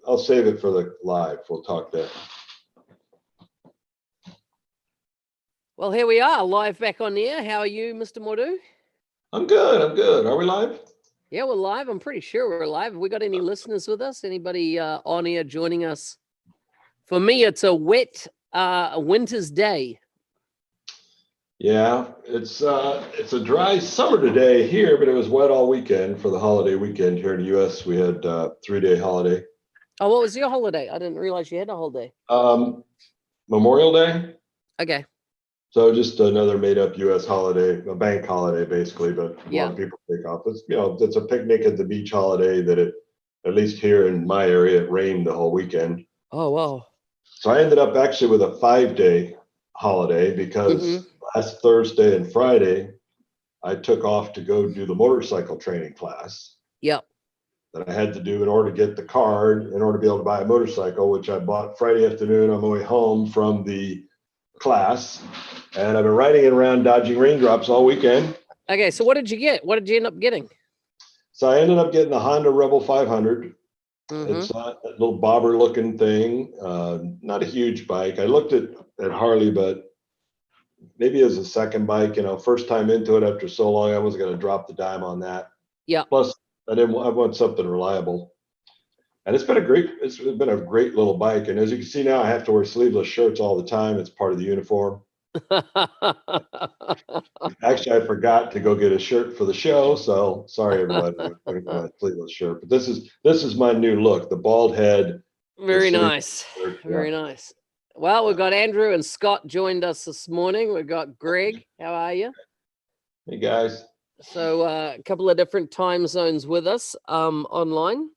I'll save it for the live. We'll talk then. Well, here we are, live back on the air. How are you, Mr. Mordue? I'm good. I'm good. Are we live? Yeah, we're live. I'm pretty sure we're live. Have we got any listeners with us? Anybody on here joining us? For me, it's a wet winter's day. Yeah, it's a dry summer today here, but it was wet all weekend for the holiday weekend here in the U.S. We had 3-day holiday. Oh, what was your holiday? I didn't realize you had a holiday. Memorial Day. Okay. So just another made-up U.S. holiday, a bank holiday basically, but a lot of people take off. It's it's a picnic at the beach holiday that at least here in my area, it rained the whole weekend. Oh wow. So I ended up actually with a 5-day holiday because last Thursday and Friday I took off to go do the motorcycle training class. Yep. That I had to do in order to get the card, in order to be able to buy a motorcycle, which I bought Friday afternoon on my way home from the class. And I've been riding it around dodging raindrops all weekend. Okay, so what did you get? What did you end up getting? So I ended up getting the Honda Rebel 500. It's a little bobber looking thing, not a huge bike. I looked at Harley, but maybe as a second bike, first time into it after so long, I wasn't going to drop the dime on that. Yeah. Plus, I want something reliable. And it's been a great little bike. And as you can see now, I have to wear sleeveless shirts all the time. It's part of the uniform. Actually, I forgot to go get a shirt for the show, so sorry everybody. My sleeveless shirt, but this is my new look. The bald head. Very nice. Very nice. Well, we've got Andrew and Scott joined us this morning. We've got Greg. How are you? Hey guys. So a couple of different time zones with us online.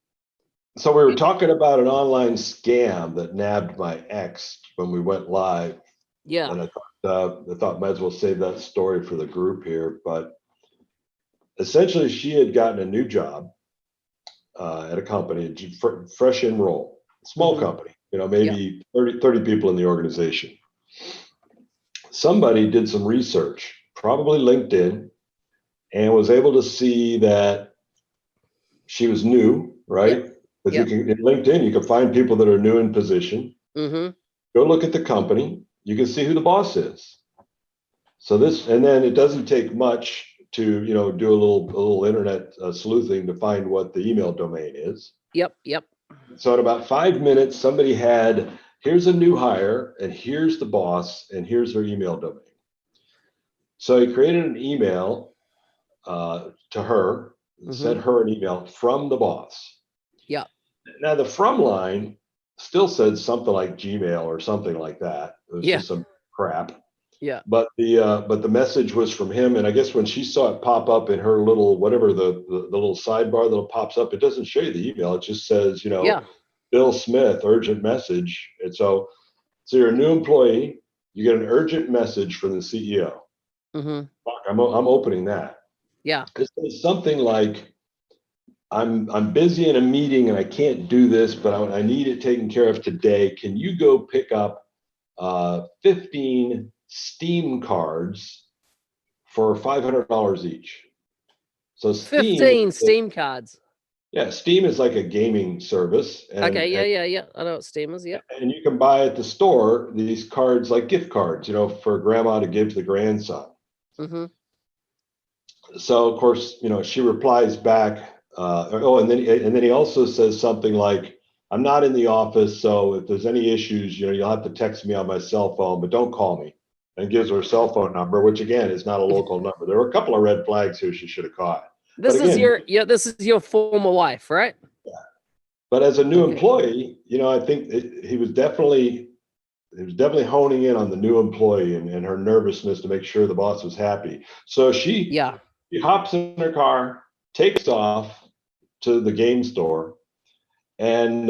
So we were talking about an online scam that nabbed my ex when we went live. Yeah. And I thought might as well save that story for the group here. But essentially, she had gotten a new job at a company, fresh enroll, small company, maybe 30 people in the organization. Somebody did some research, probably LinkedIn, and was able to see that she was new, right? Because you can, in LinkedIn, you can find people that are new in position. Go look at the company. You can see who the boss is. So and then it doesn't take much to, do a little internet sleuthing to find what the email domain is. Yep. So in about 5 minutes, somebody here's a new hire, and here's the boss, and here's their email domain. So he created an email to her, sent her an email from the boss. Yeah. Now the from line still said something like Gmail or something like that. It was just some crap. Yeah. But the message was from him, and I guess when she saw it pop up in her little whatever the little sidebar that pops up, it doesn't show you the email. It just says, Bill Smith, urgent message. And so you're a new employee, you get an urgent message from the CEO. Fuck, I'm opening that. Yeah. It says something like, I'm busy in a meeting and I can't do this, but I need it taken care of today. Can you go pick up 15 Steam cards for $500 each? So 15 Steam cards. Yeah, Steam is like a gaming service. Okay, yeah. I know what Steam is, yeah. And you can buy at the store these cards like gift cards, for grandma to give to the grandson. So of course, she replies back. And then he also says something like, I'm not in the office, so if there's any issues, you'll have to text me on my cell phone, but don't call me. And gives her a cell phone number, which again is not a local number. There were a couple of red flags here she should have caught. This is your former wife, right? Yeah. But as a new employee, I think he was definitely honing in on the new employee and her nervousness to make sure the boss was happy. So she hops in her car, takes off to the game store, and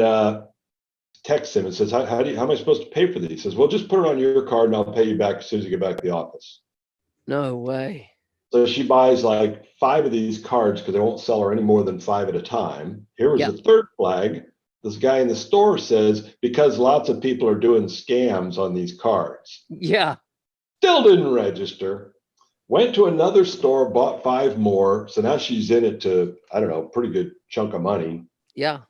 texts him and says, how am I supposed to pay for these? He says, well, just put it on your card and I'll pay you back as soon as you get back to the office. No way. So she buys like 5 of these cards because they won't sell her any more than 5 at a time. Here was the third flag. This guy in the store says, because lots of people are doing scams on these cards. Yeah. Still didn't register. Went to another store, bought 5 more. So now she's in it to, I don't know, pretty good chunk of money. Yeah.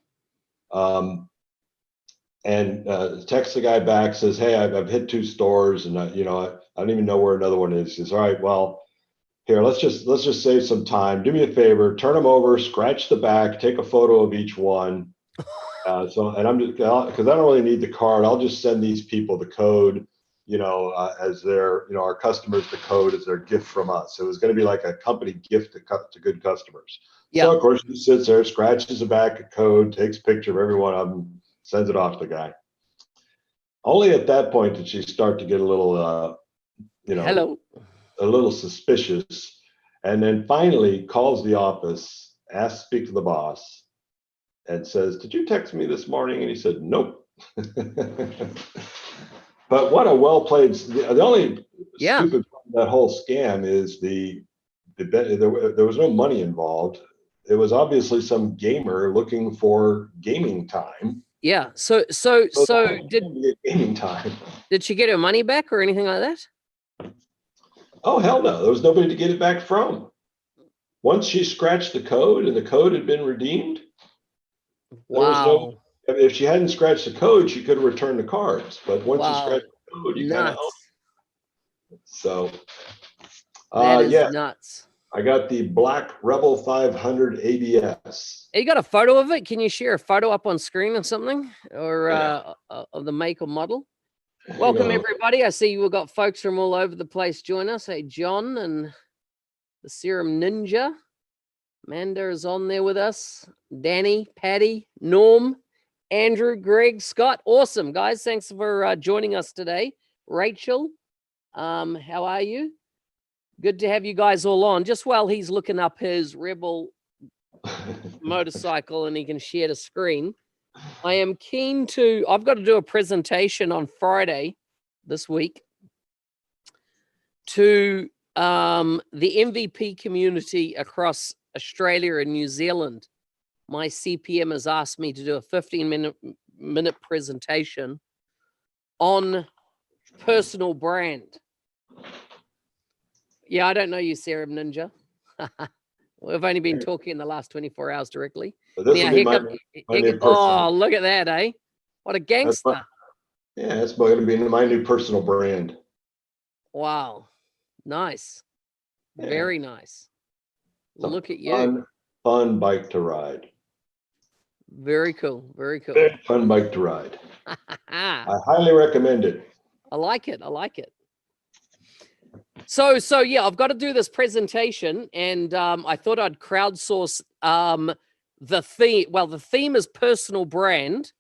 and texts the guy back, says, "Hey, I've hit 2 stores, and I don't even know where another one is." He says, "All right, well, here, let's just save some time. Do me a favor, turn them over, scratch the back, take a photo of each one." And I'm just, because I don't really need the card. I'll just send these people the code, as their, our customers, the code as their gift from us. So it was going to be like a company gift to good customers. Yeah. So of course he sits there, scratches the back of code, takes a picture of every one of them, sends it off to the guy. Only at that point did she start to get a little, Hello. a little suspicious, and then finally calls the office, asks to speak to the boss, and says, "Did you text me this morning?" And he said, "Nope." But what a well played. The only stupid part of that whole scam is there was no money involved. It was obviously some gamer looking for gaming time. Yeah. So gaming time. did she get her money back or anything like that? Oh hell no! There was nobody to get it back from. Once she scratched the code and the code had been redeemed, there was no. If she hadn't scratched the code, she could have returned the cards. But once you scratch the code, you kind of own it. So, that is nuts. I got the Black Rebel 500 ABS. You got a photo of it? Can you share a photo up on screen or something, or of the make or model? Welcome everybody. I see we've got folks from all over the place join us. Hey, John and the Serum Ninja. Amanda is on there with us. Danny, Patty, Norm, Andrew, Greg, Scott. Awesome, guys. Thanks for joining us today. Rachel, how are you? Good to have you guys all on. Just while he's looking up his Rebel motorcycle and he can share the screen, I am keen to, I've got to do a presentation on Friday this week to the MVP community across Australia and New Zealand. My CPM has asked me to do a 15-minute presentation on personal brand. Yeah, I don't know you, Serum Ninja. We've only been talking in the last 24 hours directly. So this will be my new oh, look at that, eh? What a gangster. That's going to be my new personal brand. Wow. Nice. Yeah. Very nice. Look at you. Fun bike to ride. Very cool. Very cool. Very fun bike to ride. I highly recommend it. I like it. I like it. So yeah, I've got to do this presentation, and I thought I'd crowdsource the theme. Well, the theme is personal brand,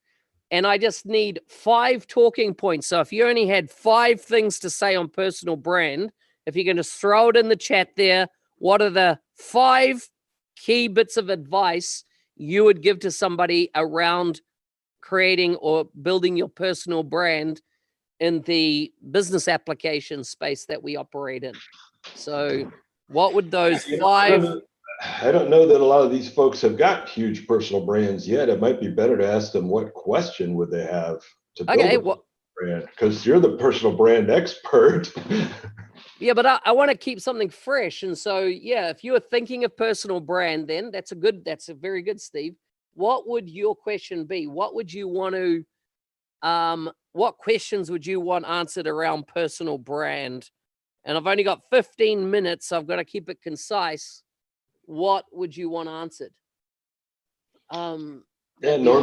and I just need 5 talking points. So if you only had 5 things to say on personal brand, if you can just throw it in the chat there, what are the 5 key bits of advice you would give to somebody around creating or building your personal brand in the business application space that we operate in? So what would those 5... I don't know that a lot of these folks have got huge personal brands yet. It might be better to ask them what question would they have to build a brand, because you're the personal brand expert. Yeah, but I want to keep something fresh. And so, yeah, if you were thinking of personal brand, then that's a very good, Steve. What would your question be? What would you want to, what questions would you want answered around personal brand? And I've only got 15 minutes, so I've got to keep it concise. What would you want answered? Norm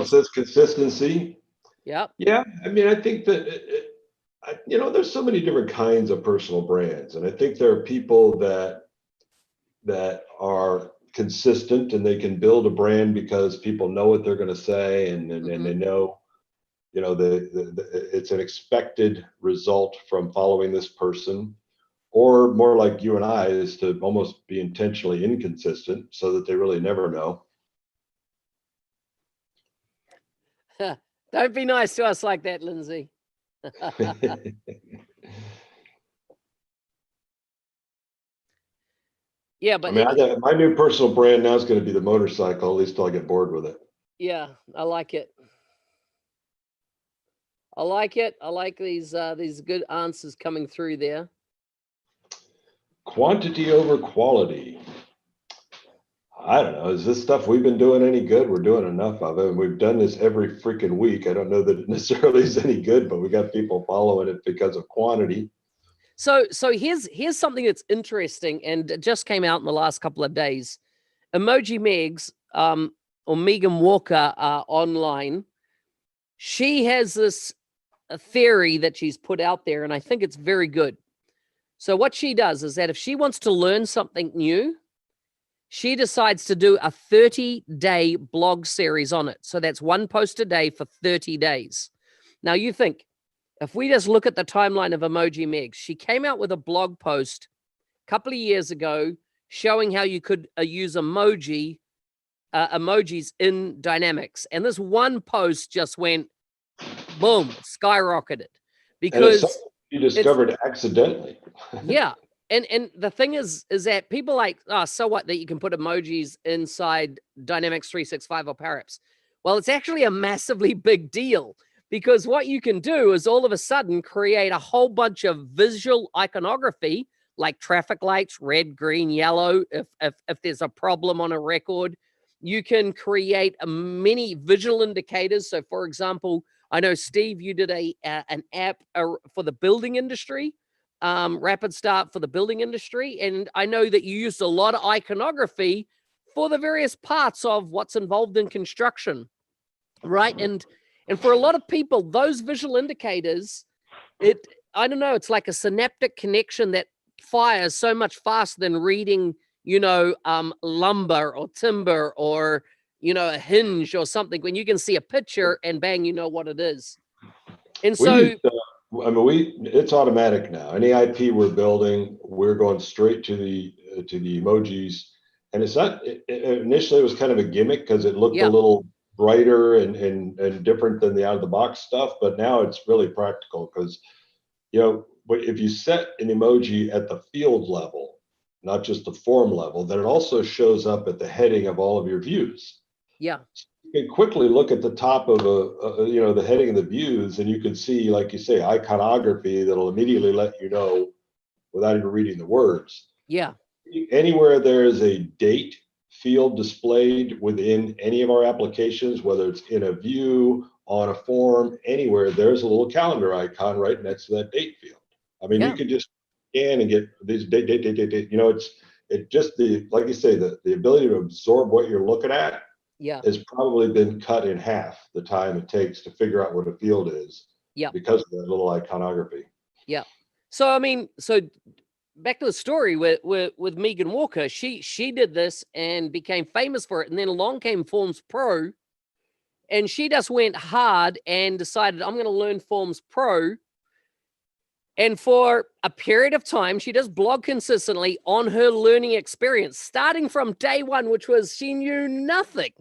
says consistency. Yep. Yeah, I mean, I think that there's so many different kinds of personal brands, and I think there are people that are consistent and they can build a brand because people know what they're going to say, and they know, it's an expected result from following this person. Or more like you and I, is to almost be intentionally inconsistent so that they really never know. Don't be nice to us like that, Lindsay. Yeah, but I mean, my new personal brand now is going to be the motorcycle. At least till I get bored with it. Yeah, I like it. I like it. I like these good answers coming through there. Quantity over quality. I don't know. Is this stuff we've been doing any good? We're doing enough of it. And we've done this every freaking week. I don't know that it necessarily is any good, but we got people following it because of quantity. So here's something that's interesting, and it just came out in the last couple of days. Emoji Megs, or Megan Walker, online. She has this theory that she's put out there, and I think it's very good. So what she does is that if she wants to learn something new, she decides to do a 30-day blog series on it. So that's one post a day for 30 days. Now you think, if we just look at the timeline of Emoji Megs, she came out with a blog post a couple of years ago showing how you could use emojis in Dynamics. And this one post just went, boom, skyrocketed. And it's Because something you discovered accidentally. yeah. And the thing is that people like, oh, so what that you can put emojis inside Dynamics 365 or PowerApps? Well, it's actually a massively big deal, because what you can do is all of a sudden create a whole bunch of visual iconography, like traffic lights, red, green, yellow. If there's a problem on a record, you can create many visual indicators. So for example, I know, Steve, you did an app for the building industry, Rapid Start for the building industry. And I know that you used a lot of iconography for the various parts of what's involved in construction, right? And for a lot of people, those visual indicators, I don't know, it's like a synaptic connection that fires so much faster than reading, lumber or timber or, a hinge or something, when you can see a picture and bang, you know what it is. And so, it's automatic now. Any IP we're building, we're going straight to the emojis. And it's not, initially it was kind of a gimmick because it looked a little brighter and different than the out of the box stuff, but now it's really practical because, if you set an emoji at the field level, not just the form level, then it also shows up at the heading of all of your views. yeah. You can quickly look at the top of the heading of the views, and you can see, like you say, iconography that'll immediately let you know without even reading the words. Yeah. Anywhere there is a date field displayed within any of our applications, whether it's in a view, on a form, anywhere, there's a little calendar icon right next to that date field. I mean, you could just scan and get these date. It just like you say, the ability to absorb what you're looking at has probably been cut in half, the time it takes to figure out what a field is. Because of that little iconography. Yeah. So I mean, back to the story with Megan Walker, she did this and became famous for it, and then along came Forms Pro, and she just went hard and decided, I'm going to learn Forms Pro. And for a period of time, she does blog consistently on her learning experience, starting from day one, which was she knew nothing.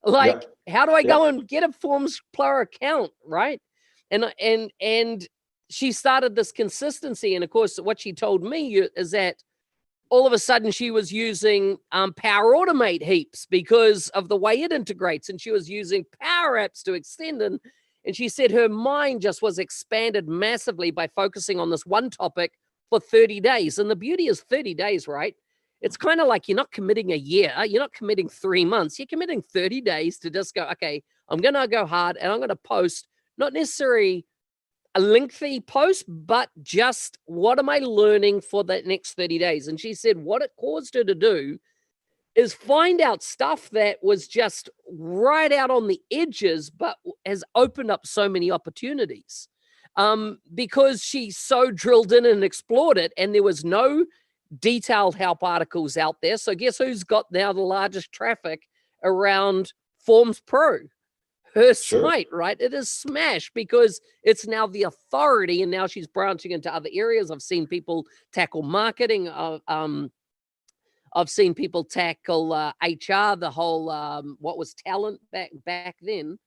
Like, how do I go and get a Forms Pro account, right? And she started this consistency. And of course, what she told me is that all of a sudden she was using Power Automate heaps because of the way it integrates. And she was using PowerApps to extend. And she said her mind just was expanded massively by focusing on this one topic for 30 days. And the beauty is 30 days, right? It's kind of like you're not committing a year. You're not committing 3 months. You're committing 30 days to just go, okay, I'm going to go hard and I'm going to post, not necessarily a lengthy post, but just what am I learning for the next 30 days? And she said what it caused her to do is find out stuff that was just right out on the edges, but has opened up so many opportunities because she so drilled in and explored it. And there was no detailed help articles out there. So guess who's got now the largest traffic around Forms Pro? Her site, right? It is smashed because it's now the authority, and now she's branching into other areas. I've seen people tackle marketing. I've seen people tackle HR, the whole what was talent back then.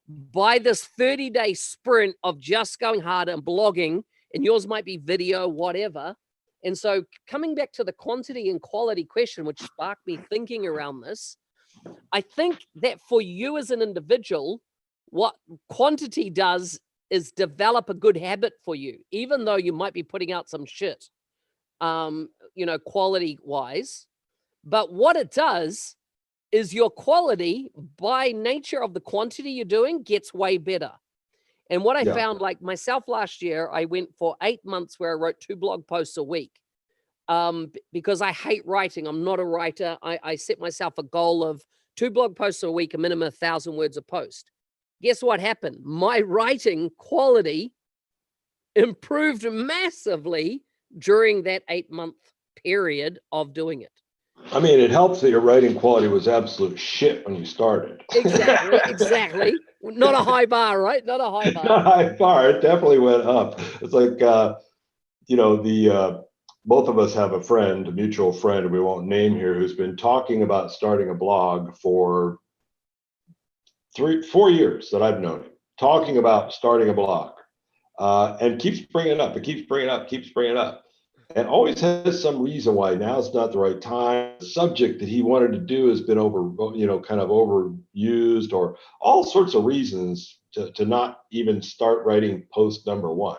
By this 30-day sprint of just going hard and blogging, and yours might be video, whatever. And so coming back to the quantity and quality question, which sparked me thinking around this, I think that for you as an individual, what quantity does is develop a good habit for you, even though you might be putting out some shit, quality wise. But what it does is your quality, by nature of the quantity you're doing, gets way better. And what I Yeah. found, like myself last year, I went for 8 months where I wrote 2 blog posts a week. Because I hate writing. I'm not a writer. I set myself a goal of 2 blog posts a week, a minimum of 1,000 words a post. Guess what happened? My writing quality improved massively during that 8-month period of doing it. I mean, it helps that your writing quality was absolute shit when you started. Exactly. Not a high bar, right? Not a high bar. Not high bar. It definitely went up. It's like, both of us have a mutual friend, and we won't name here, who's been talking about starting a blog for 4 years that I've known him, talking about starting a blog, and keeps bringing it up. It keeps bringing it up, keeps bringing it up, and always has some reason why now's not the right time. The subject that he wanted to do has been kind of overused, or all sorts of reasons to not even start writing post number 1.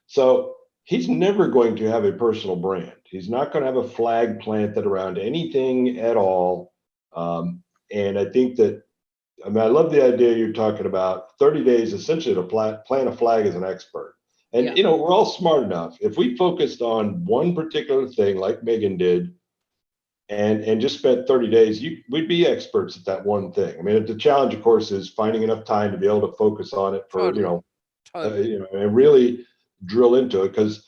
So he's never going to have a personal brand. He's not going to have a flag planted around anything at all. And I think that, I love the idea you're talking about 30 days essentially to plant a flag as an expert. And, Yeah. we're all smart enough. If we focused on one particular thing like Megan did and just spent 30 days, we'd be experts at that one thing. I mean, the challenge, of course, is finding enough time to be able to focus on it for, Totally. and really drill into it. Because,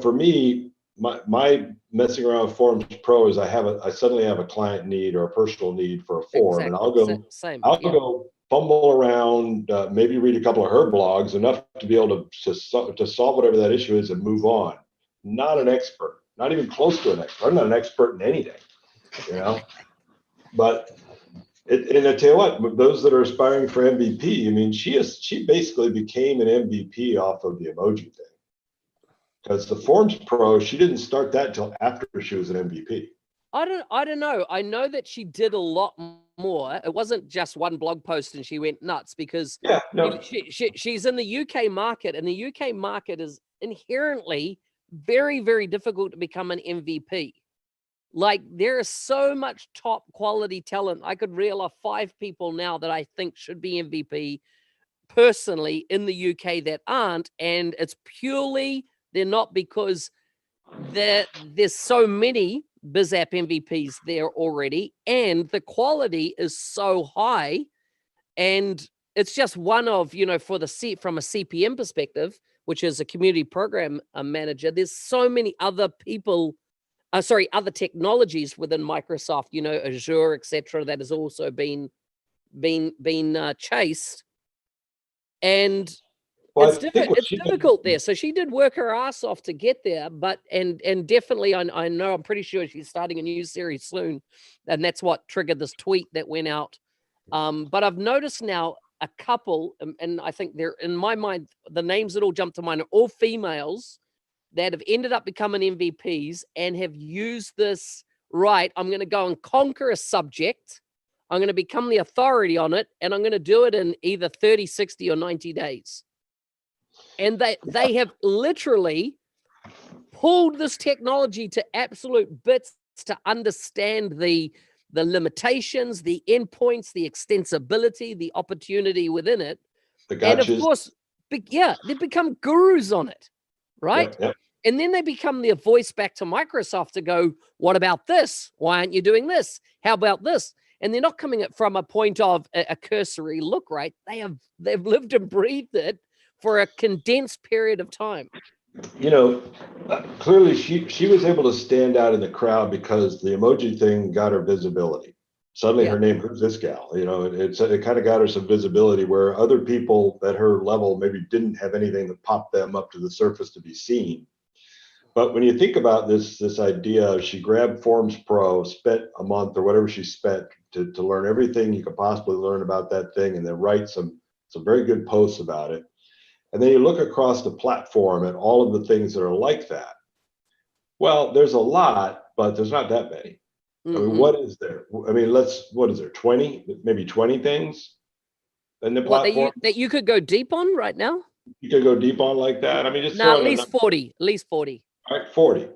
for me, my messing around with Forms Pro is I suddenly have a client need or a personal need for a form, and Exactly. Same. I'll Yeah. go fumble around, maybe read a couple of her blogs, enough to be able to solve whatever that issue is and move on. Not an expert, not even close to an expert. I'm not an expert in anything, but. And I tell you what, those that are aspiring for MVP, I mean, she basically became an MVP off of the emoji thing. Because the Forms Pro, she didn't start that until after she was an MVP. I don't know. I know that she did a lot more. It wasn't just one blog post and she went nuts, because she's in the UK market, and the UK market is inherently very, very difficult to become an MVP. Like, there is so much top quality talent. I could reel off 5 people now that I think should be MVP personally in the UK that aren't, and it's purely they're not, because there's so many BizApp MVPs there already, and the quality is so high, and it's just one of, from a CPM perspective, which is a community program manager, there's so many other people, other technologies within Microsoft, Azure, etc., that has also been chased, and Well, it's difficult there. So she did work her ass off to get there, but and definitely, I know, I'm pretty sure she's starting a new series soon, and that's what triggered this tweet that went out. But I've noticed now a couple, and I think they're, in my mind, the names that all jump to mind are all females that have ended up becoming MVPs and have used this, right, I'm going to go and conquer a subject, I'm going to become the authority on it, and I'm going to do it in either 30, 60, or 90 days. And they have literally pulled this technology to absolute bits to understand the limitations, the endpoints, the extensibility, the opportunity within it. And of course, they become gurus on it, right? Yep. And then they become their voice back to Microsoft to go, what about this? Why aren't you doing this? How about this? And they're not coming at from a point of a cursory look, right? They've lived and breathed it for a condensed period of time. Clearly she was able to stand out in the crowd because the emoji thing got her visibility. Suddenly her name, who's this gal? It kind of got her some visibility where other people at her level maybe didn't have anything that popped them up to the surface to be seen. But when you think about this idea, she grabbed Forms Pro, spent a month or whatever she spent to learn everything you could possibly learn about that thing, and then write some very good posts about it. And then you look across the platform at all of the things that are like that. Well, there's a lot, but there's not that many. Mm-hmm. I mean, what is there? I mean, what is there? 20, maybe 20 things in the platform that you could go deep on right now? You could go deep on like that. I mean, just at least 40. At least 40. All right, 40.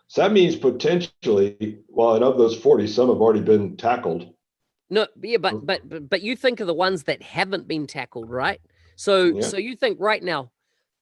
So that means potentially, well, and of those 40, some have already been tackled No, yeah, but you think of the ones that haven't been tackled, right? So Yeah. so you think right now,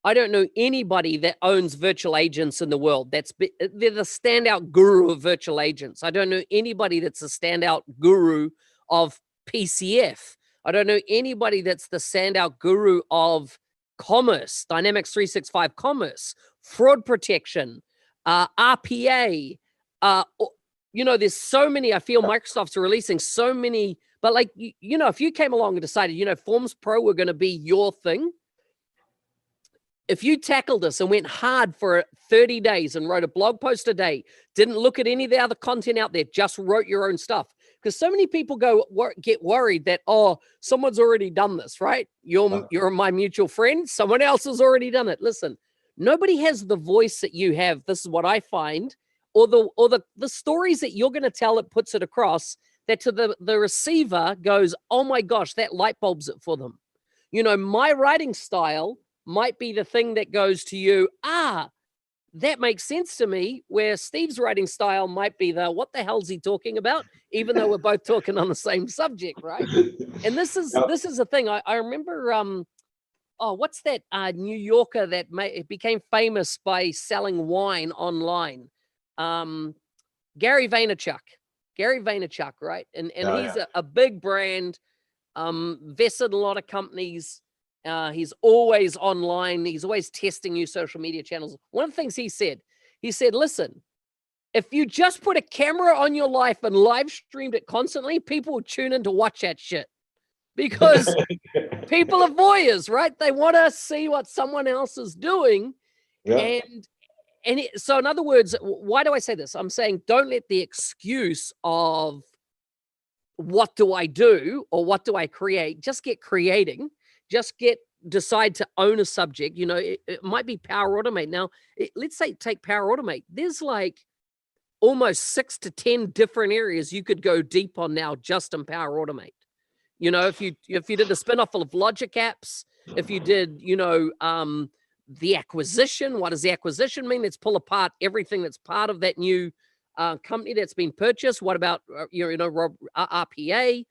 I don't know anybody that owns virtual agents in the world. They're the standout guru of virtual agents. I don't know anybody that's a standout guru of PCF. I don't know anybody that's the standout guru of commerce, Dynamics 365 commerce, fraud protection, RPA. There's so many. I feel Microsoft's releasing so many, but like, if you came along and decided, Forms Pro were going to be your thing, if you tackled us and went hard for 30 days and wrote a blog post a day, didn't look at any of the other content out there, just wrote your own stuff. Because so many people get worried that, oh, someone's already done this, right? You're my mutual friend. Someone else has already done it. Listen, nobody has the voice that you have. This is what I find, or the stories that you're going to tell that puts it across, that to the receiver goes, oh my gosh, that light bulbs it for them. My writing style might be the thing that goes to you, that makes sense to me, where Steve's writing style might be what the hell's he talking about, even though we're both talking on the same subject, right? And this is the thing. I remember, what's that New Yorker that became famous by selling wine online? Gary Vaynerchuk. Gary Vaynerchuk, right? And he's a big brand, vested in a lot of companies. He's always online. He's always testing new social media channels. One of the things he said, listen, if you just put a camera on your life and live streamed it constantly, people will tune in to watch that shit, because people are voyeurs, right? They want to see what someone else is doing. Yeah. So in other words, why do I say this? I'm saying, don't let the excuse of what do I do or what do I create, just get creating. Just decide to own a subject. It might be Power Automate. Now, let's say take Power Automate. There's like almost 6 to 10 different areas you could go deep on now just in Power Automate. If you did a spinoff of Logic Apps, if you did, the acquisition, what does the acquisition mean? Let's pull apart everything that's part of that new company that's been purchased. What about, RPA?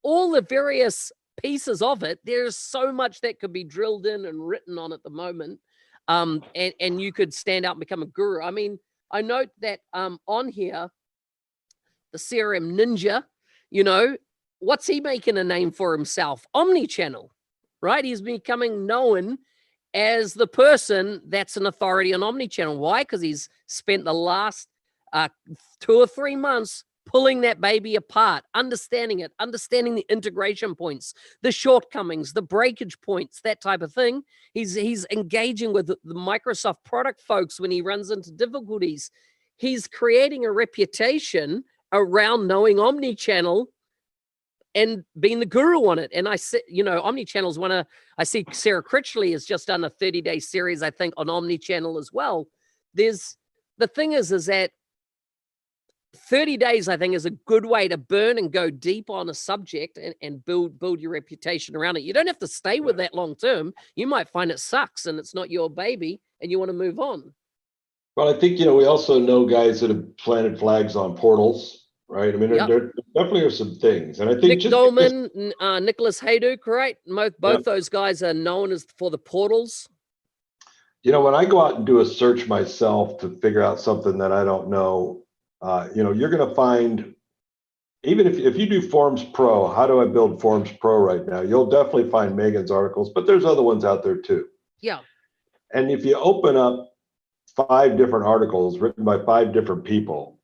All the various pieces of it. There's so much that could be drilled in and written on at the moment. And you could stand out and become a guru. I mean, I note that on here, the CRM Ninja, what's he making a name for himself? Omnichannel, right? He's becoming known as the person that's an authority on omnichannel. Why? Because he's spent the last 2 or 3 months pulling that baby apart, understanding it, understanding the integration points, the shortcomings, the breakage points, that type of thing. He's engaging with the Microsoft product folks when he runs into difficulties. He's creating a reputation around knowing omnichannel and being the guru on it. And I said, omnichannel is I see Sarah Critchley has just done a 30-day series, I think, on omnichannel as well. The thing is that 30 days, I think, is a good way to burn and go deep on a subject and build your reputation around it. You don't have to stay with that long term. You might find it sucks and it's not your baby and you want to move on. Well, I think, we also know guys that have planted flags on portals, right? I mean, there definitely are some things. And I think Nick Dolman, Nicholas Hayduke, right? Both those guys are known as for the portals. When I go out and do a search myself to figure out something that I don't know, you're going to find, even if you do Forms Pro, how do I build Forms Pro right now? You'll definitely find Megan's articles, but there's other ones out there too. Yeah. And if you open up 5 different articles written by 5 different people,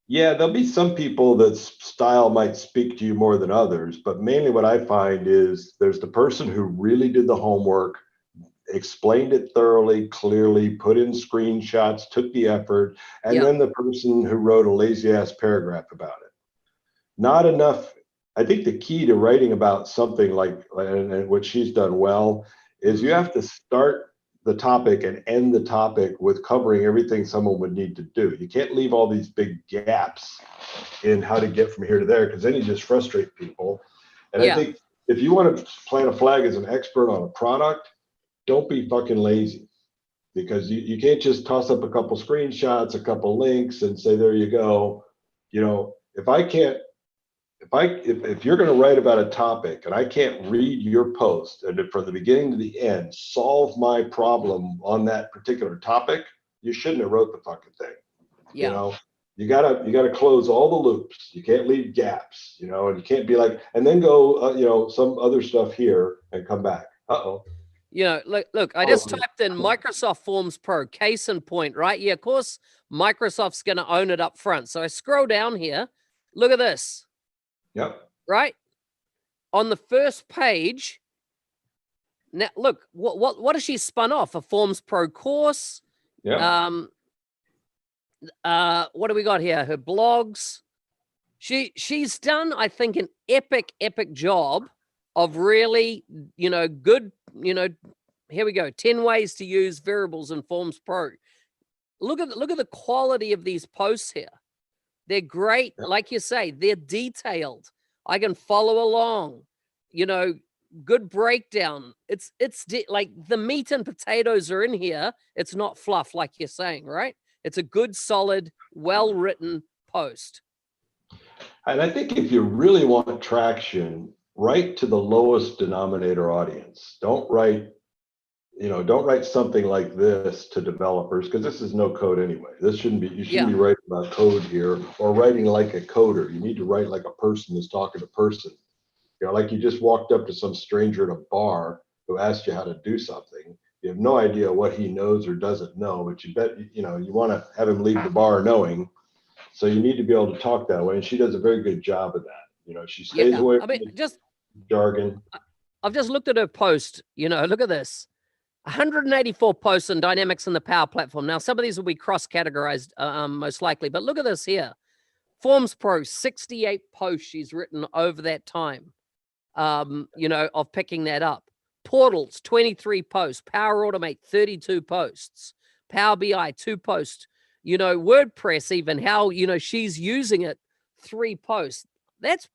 there'll be some people that style might speak to you more than others, but mainly what I find is there's the person who really did the homework, explained it thoroughly, clearly, put in screenshots, took the effort, and then the person who wrote a lazy ass paragraph about it. Not enough. I think the key to writing about something like, and what she's done well, is you have to start the topic and end the topic with covering everything someone would need to do. You can't leave all these big gaps in how to get from here to there, because then you just frustrate people. And I think if you want to plant a flag as an expert on a product, don't be fucking lazy, because you can't just toss up a couple screenshots, a couple links and say, there you go. If I can't if you're going to write about a topic and I can't read your post and from the beginning to the end solve my problem on that particular topic, you shouldn't have wrote the fucking thing. Yeah. You know, you gotta close all the loops. You can't leave gaps. You know, and you can't be like, and then go, some other stuff here and come back. Uh-oh. You know, look, I Oh, just typed in Microsoft Forms Pro, case in point, right? Yeah, of course, Microsoft's going to own it up front. So I scroll down here. Look at this, yep. right? On the first page, now look, what has she spun off? A Forms Pro course. Yep. What do we got here? Her blogs. She's done, I think, an epic job of really, good, here we go. 10 ways to use variables in Forms Pro. Look at the quality of these posts here. They're great. Yep. Like you say, they're detailed. I can follow along, good breakdown. It's like the meat and potatoes are in here. It's not fluff, like you're saying, right? It's a good, solid, well-written post. And I think if you really want traction, write to the lowest denominator audience. Don't write something like this to developers, because this is no code anyway. You shouldn't be writing about code here or writing like a coder. You need to write like a person that's talking to person. Like you just walked up to some stranger at a bar who asked you how to do something. You have no idea what he knows or doesn't know, but you bet, you want to have him leave the bar knowing. So you need to be able to talk that way. And she does a very good job of that. She stays away from the jargon. I've just looked at her post, look at this. 184 posts and dynamics in the Power Platform. Now, some of these will be cross-categorized, most likely, but look at this here. Forms Pro, 68 posts she's written over that time, of picking that up. Portals, 23 posts. Power Automate, 32 posts. Power BI, 2 posts. WordPress, even how, she's using it, 3 posts. That's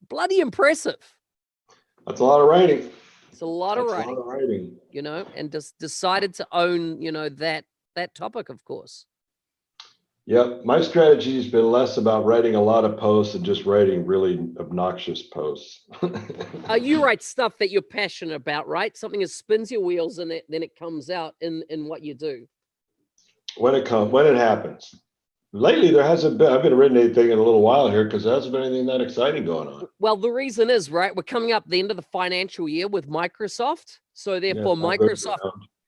bloody impressive. That's a lot of writing. It's a lot of writing, and just decided to own, that topic, of course. Yep. My strategy has been less about writing a lot of posts and just writing really obnoxious posts. You write stuff that you're passionate about, right? Something that spins your wheels and then it comes out in what you do. When it happens. Lately, there hasn't been, I haven't written anything in a little while here because there hasn't been anything that exciting going on. Well, the reason is, right, we're coming up the end of the financial year with Microsoft. So therefore, Microsoft,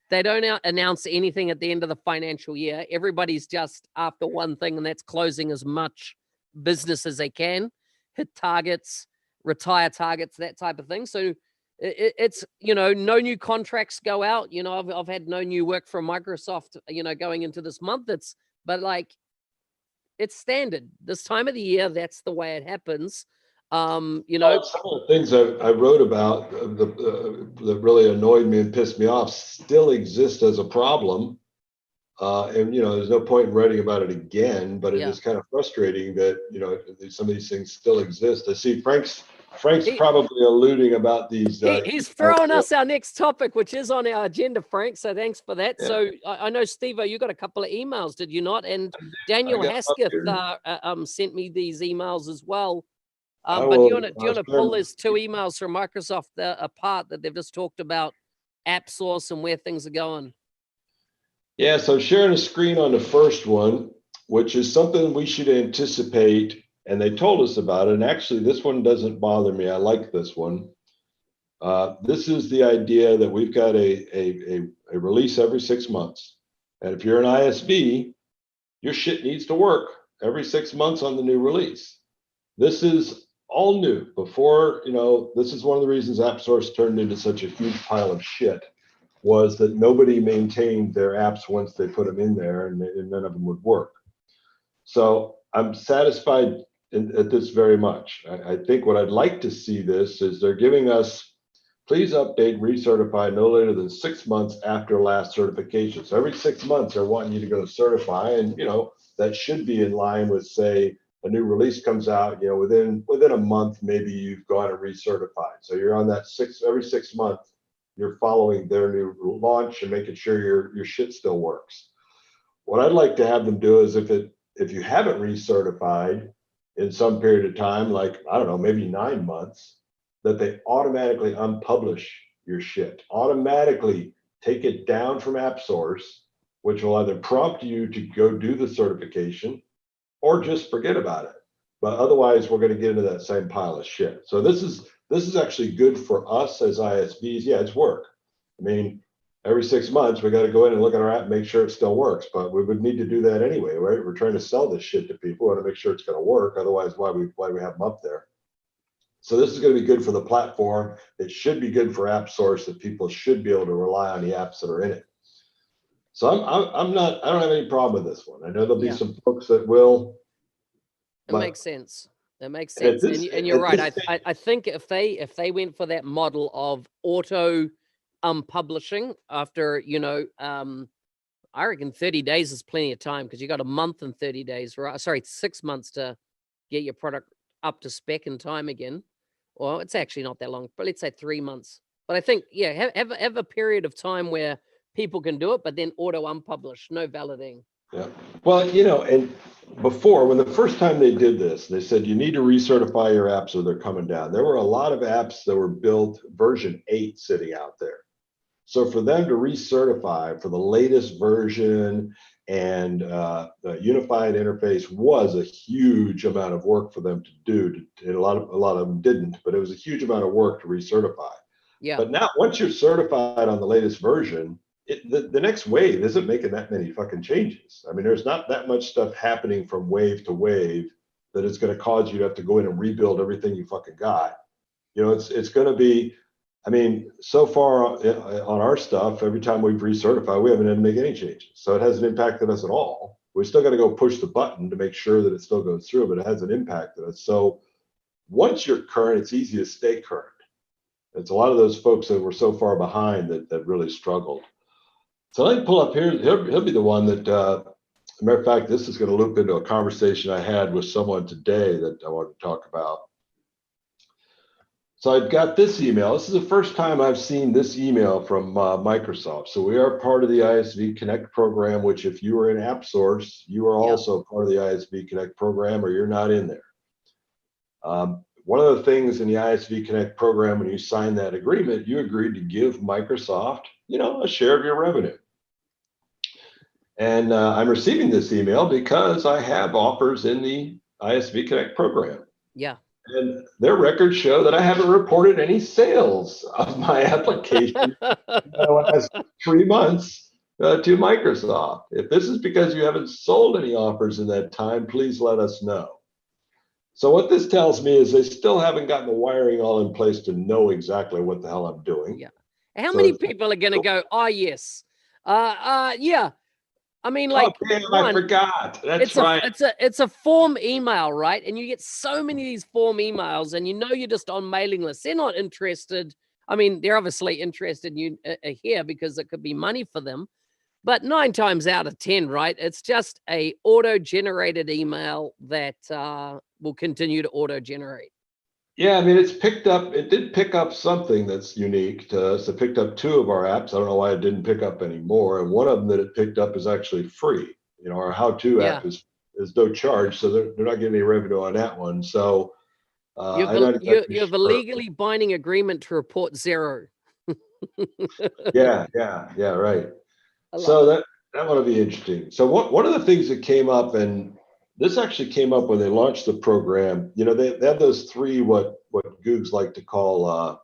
they don't announce anything at the end of the financial year. Everybody's just after one thing, and that's closing as much business as they can, hit targets, retire targets, that type of thing. So it's, no new contracts go out. I've had no new work from Microsoft, going into this month. But like, it's standard this time of the year. That's the way it happens. Some of the things I wrote about that really annoyed me and pissed me off still exist as a problem. And there's no point in writing about it again, but it is kind of frustrating that, some of these things still exist. I see Frank's probably alluding about these. He's throwing us our next topic, which is on our agenda, Frank. So thanks for that. Yeah. So I know, Steve-O, you got a couple of emails, did you not? And Daniel Hasketh sent me these emails as well. But do you want to pull these 2 emails from Microsoft apart that they've just talked about AppSource and where things are going? Yeah, so sharing a screen on the first one, which is something we should anticipate. And they told us about it. And actually, this one doesn't bother me. I like this one. This is the idea that we've got a release every 6 months. And if you're an ISV, your shit needs to work every 6 months on the new release. This is all new. Before, this is one of the reasons AppSource turned into such a huge pile of shit, was that nobody maintained their apps once they put them in there, and none of them would work. So I'm satisfied at this very much. I think what I'd like to see this is they're giving us, please update, recertify no later than 6 months after last certification. So every 6 months they're wanting you to go certify, and that should be in line with, say, a new release comes out, within a month, maybe you've gone and recertified. So you're on that every 6 months, you're following their new launch and making sure your shit still works. What I'd like to have them do is if you haven't recertified, in some period of time, like, I don't know, maybe 9 months, that they automatically unpublish your shit, automatically take it down from AppSource, which will either prompt you to go do the certification or just forget about it. But otherwise, we're going to get into that same pile of shit. So this is actually good for us as ISVs. Yeah, it's work. I mean, every 6 months, we got to go in and look at our app and make sure it still works. But we would need to do that anyway, right? We're trying to sell this shit to people. We want to make sure it's going to work. Otherwise, why we have them up there? So this is going to be good for the platform. It should be good for AppSource, that people should be able to rely on the apps that are in it. So I don't have any problem with this one. I know there'll be some folks that will. It makes sense. It makes And sense. And you're right. I think if they went for that model of auto publishing after, I reckon 30 days is plenty of time, because you got a month and 30 days, right? Sorry, 6 months to get your product up to spec in time again. Well, it's actually not that long, but let's say 3 months. But I think, yeah, have a period of time where people can do it, but then auto unpublish, no validating. Yeah. Well, and before, when the first time they did this, they said you need to recertify your apps or they're coming down. There were a lot of apps that were built version 8 sitting out there. So for them to recertify for the latest version and the unified interface was a huge amount of work for them to do. And a lot of them didn't, but it was a huge amount of work to recertify. Yeah. But now, once you're certified on the latest version, the next wave isn't making that many fucking changes. I mean, there's not that much stuff happening from wave to wave that is going to cause you to have to go in and rebuild everything you fucking got. It's going to be. I mean, so far on our stuff, every time we've recertified, we haven't had to make any changes. So it hasn't impacted us at all. We still got to go push the button to make sure that it still goes through, but it hasn't impacted us. So once you're current, it's easy to stay current. It's a lot of those folks that were so far behind that really struggled. So let me pull up here. He'll be the one that, as a matter of fact, this is going to loop into a conversation I had with someone today that I want to talk about. So I've got this email. This is the first time I've seen this email from Microsoft. So we are part of the ISV Connect program, which if you are in AppSource, you are also part of the ISV Connect program, or you're not in there. One of the things in the ISV Connect program, when you sign that agreement, you agreed to give Microsoft, a share of your revenue. And I'm receiving this email because I have offers in the ISV Connect program. Yeah. And their records show that I haven't reported any sales of my application in the last 3 months to Microsoft. If this is because you haven't sold any offers in that time, please let us know. So what this tells me is they still haven't gotten the wiring all in place to know exactly what the hell I'm doing. Yeah. How many people are going to go, oh, yes. Yeah. I mean, like, damn, I forgot. That's right. It's a form email, right? And you get so many of these form emails, and you're just on mailing lists. They're not interested. I mean, they're obviously interested in you here because it could be money for them. But 9 times out of 10, right? It's just a auto-generated email that will continue to auto-generate. Yeah, I mean, it did pick up something that's unique to us. It picked up 2 of our apps. I don't know why it didn't pick up any more. And one of them that it picked up is actually free. Our how-to app is no charge, so they're not getting any revenue on that one. So you have a legally binding agreement to report 0. Yeah, right. So that one will be interesting. So one of the things that came up, and this actually came up when they launched the program. They have those 3 what Googs like to call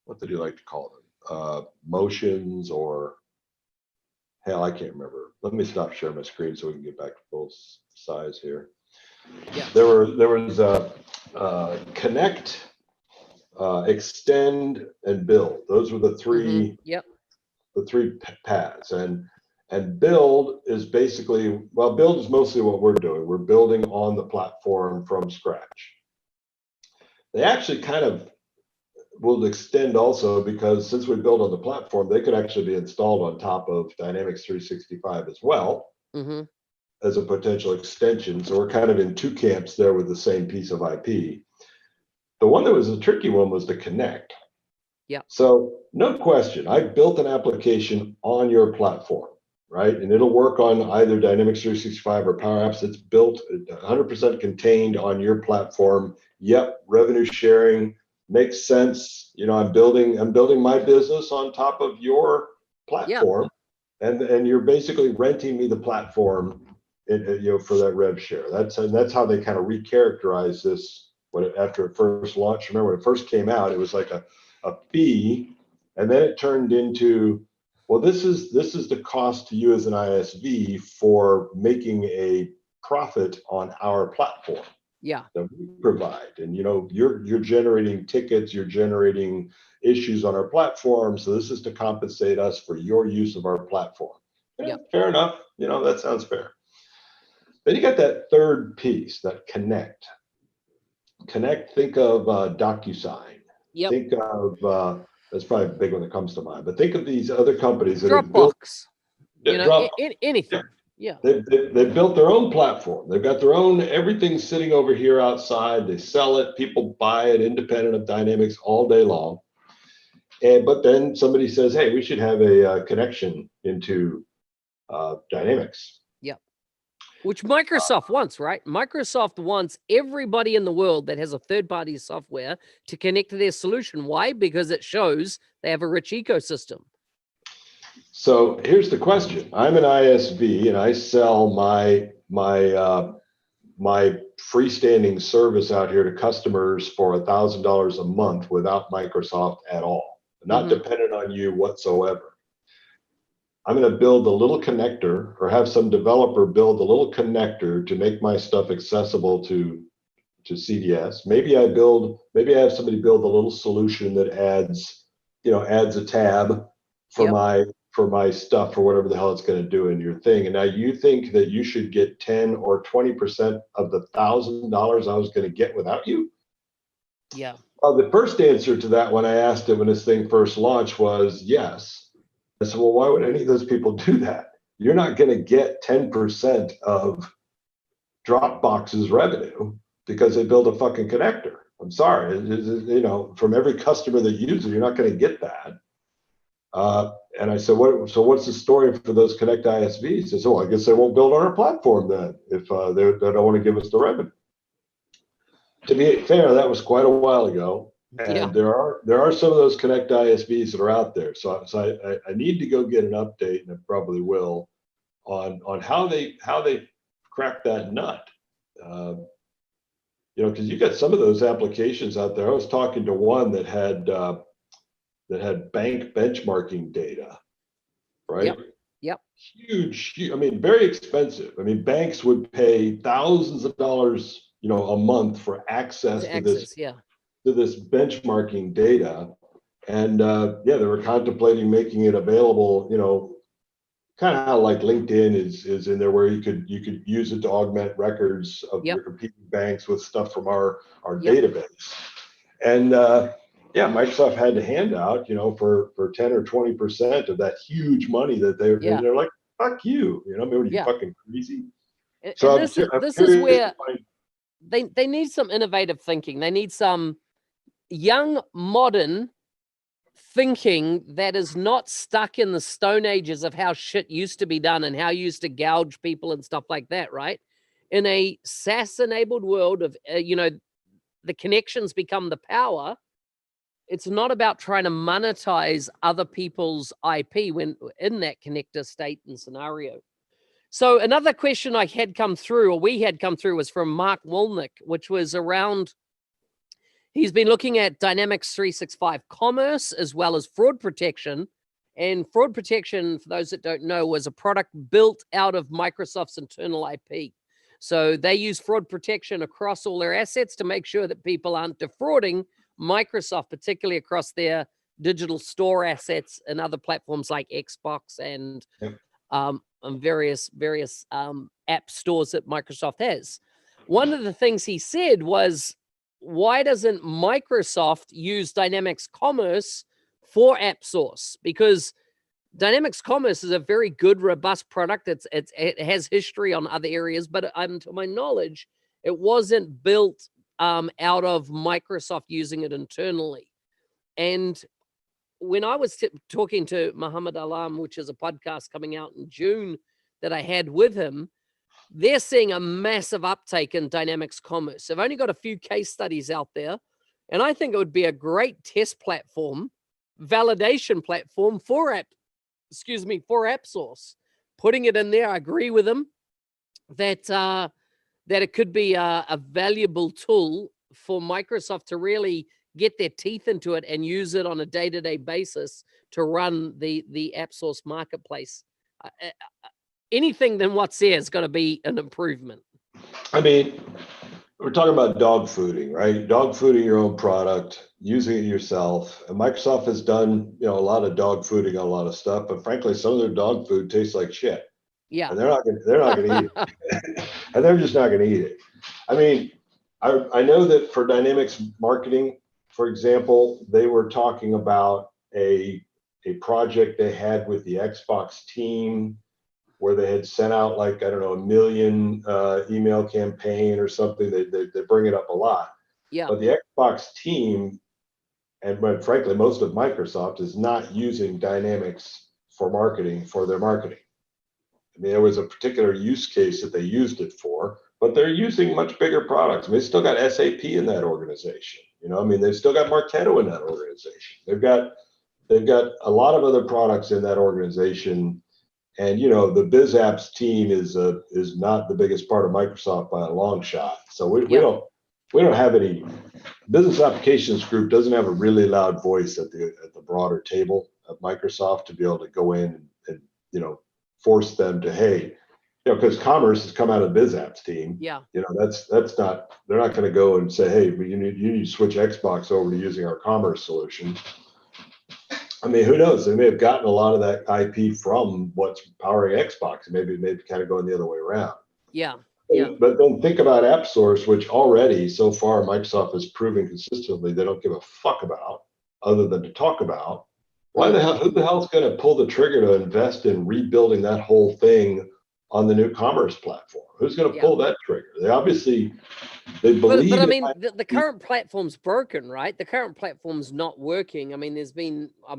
what do you like to call them? Motions, or hell, I can't remember. Let me stop sharing my screen so we can get back to full size here. Yeah. There was connect, extend, and build. Those were the 3. Yep. The 3 paths. And build is basically, build is mostly what we're doing. We're building on the platform from scratch. They actually kind of will extend also, because since we build on the platform, they could actually be installed on top of Dynamics 365 as well, as a potential extension. So we're kind of in 2 camps there with the same piece of IP. The one that was a tricky one was the connect. Yeah. So no question, I built an application on your platform. right? And it'll work on either Dynamics 365 or PowerApps. It's built 100% contained on your platform. Yep, revenue sharing makes sense. You know, I'm building my business on top of your platform, and you're basically renting me the platform, for that rev share. That's how they kind of recharacterize this after it first launched. Remember, when it first came out, it was like a fee, and then it turned into, well, this is the cost to you as an ISV for making a profit on our platform that we provide. And you're generating tickets, you're generating issues on our platform, so this is to compensate us for your use of our platform. Fair enough. That sounds fair. Then you got that third piece, that connect. Think of DocuSign. Think of that's probably a big one that comes to mind. But think of these other companies that have built anything. Yeah. They've built their own platform. They've got their own, everything sitting over here outside. They sell it. People buy it independent of Dynamics all day long. But then somebody says, hey, we should have a connection into Dynamics. Which Microsoft wants, right? Microsoft wants everybody in the world that has a third-party software to connect to their solution. Why? Because it shows they have a rich ecosystem. So here's the question. I'm an ISV and I sell my freestanding service out here to customers for $1,000 a month without Microsoft at all, not dependent on you whatsoever. I'm going to build a little connector, or have some developer build a little connector to make my stuff accessible to CDS. Maybe I have somebody build a little solution that adds a tab for my stuff, or whatever the hell it's going to do in your thing. And now you think that you should get 10 or 20% of the $1,000 I was going to get without you? Yeah. Well, the first answer to that when I asked it when this thing first launched was yes. I said, well, why would any of those people do that? You're not going to get 10% of Dropbox's revenue because they build a fucking connector. I'm sorry. From every customer that uses it, you're not going to get that. And I said, what's the story for those Connect ISVs? He says, I guess they won't build on our platform then if they don't want to give us the revenue. To be fair, that was quite a while ago. And there are some of those Connect ISVs that are out there. So I need to go get an update, and I probably will, on how they crack that nut. Because you got some of those applications out there. I was talking to one that had bank benchmarking data, right? Yep. Huge. I mean, very expensive. I mean, banks would pay thousands of dollars, a month for access to this benchmarking data. And they were contemplating making it available, kind of how like LinkedIn is in there, where you could use it to augment records of your competing banks with stuff from our database. And Microsoft had to hand out, for 10 or 20% of that huge money that they're like, fuck you, maybe what are you fucking crazy? So this is where they need some innovative thinking. They need some young, modern thinking that is not stuck in the stone ages of how shit used to be done and how you used to gouge people and stuff like that, right? In a SaaS-enabled world of, the connections become the power. It's not about trying to monetize other people's IP when in that connector state and scenario. So another question we had come through, was from Mark Wolnick, which was around, he's been looking at Dynamics 365 Commerce as well as fraud protection. And fraud protection, for those that don't know, was a product built out of Microsoft's internal IP. So they use fraud protection across all their assets to make sure that people aren't defrauding Microsoft, particularly across their digital store assets and other platforms like Xbox and various app stores that Microsoft has. One of the things he said was, why doesn't Microsoft use Dynamics Commerce for AppSource? Because Dynamics Commerce is a very good, robust product. It has history on other areas, but to my knowledge, it wasn't built out of Microsoft using it internally. And when I was talking to Muhammad Alam, which is a podcast coming out in June that I had with him, they're seeing a massive uptake in Dynamics Commerce. They've only got a few case studies out there, and I think it would be a great test platform, validation platform for AppSource. Putting it in there, I agree with them that that it could be a valuable tool for Microsoft to really get their teeth into it and use it on a day-to-day basis to run the AppSource marketplace. Anything than what's there is going to be an improvement. I mean, we're talking about dog fooding, right? Dog fooding your own product, using it yourself. And Microsoft has done, a lot of dog fooding on a lot of stuff, but frankly, some of their dog food tastes like shit. Yeah. And they're not going to eat it. And they're just not going to eat it. I mean, I know that for Dynamics marketing, for example, they were talking about a project they had with the Xbox team where they had sent out like, I don't know, 1 million email campaign or something. They bring it up a lot. Yeah. But the Xbox team, and frankly, most of Microsoft is not using Dynamics for marketing for their marketing. I mean, there was a particular use case that they used it for, but they're using much bigger products. I mean, they still got SAP in that organization. I mean, they've still got Marketo in that organization. They've got a lot of other products in that organization. And the BizApps team is not the biggest part of Microsoft by a long shot. So we don't have any. Business Applications Group doesn't have a really loud voice at the broader table of Microsoft to be able to go in and force them to, hey, because commerce has come out of the BizApps team. Yeah. That's not, they're not going to go and say, hey, you need to switch Xbox over to using our commerce solution. I mean, who knows? They may have gotten a lot of that IP from what's powering Xbox. Maybe kind of going the other way around. Yeah. But then think about AppSource, which already so far Microsoft has proven consistently they don't give a fuck about, other than to talk about. Who the hell's going to pull the trigger to invest in rebuilding that whole thing on the new commerce platform? Who's going to pull that trigger? They believe. But I mean, the current platform's broken, right? The current platform's not working. I mean, there's been a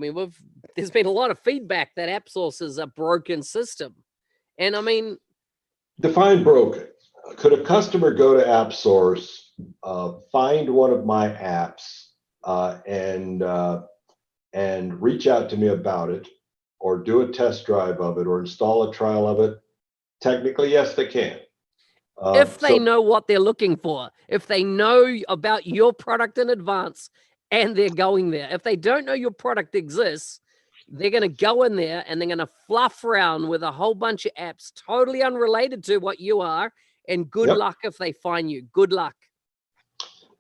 lot of feedback that AppSource is a broken system, and I mean, define broken. Could a customer go to AppSource, find one of my apps, and reach out to me about it, or do a test drive of it, or install a trial of it? Technically, yes, they can. If they know what they're looking for, if they know about your product in advance and they're going there. If they don't know your product exists, they're going to go in there and they're going to fluff around with a whole bunch of apps totally unrelated to what you are. And good luck if they find you. Good luck.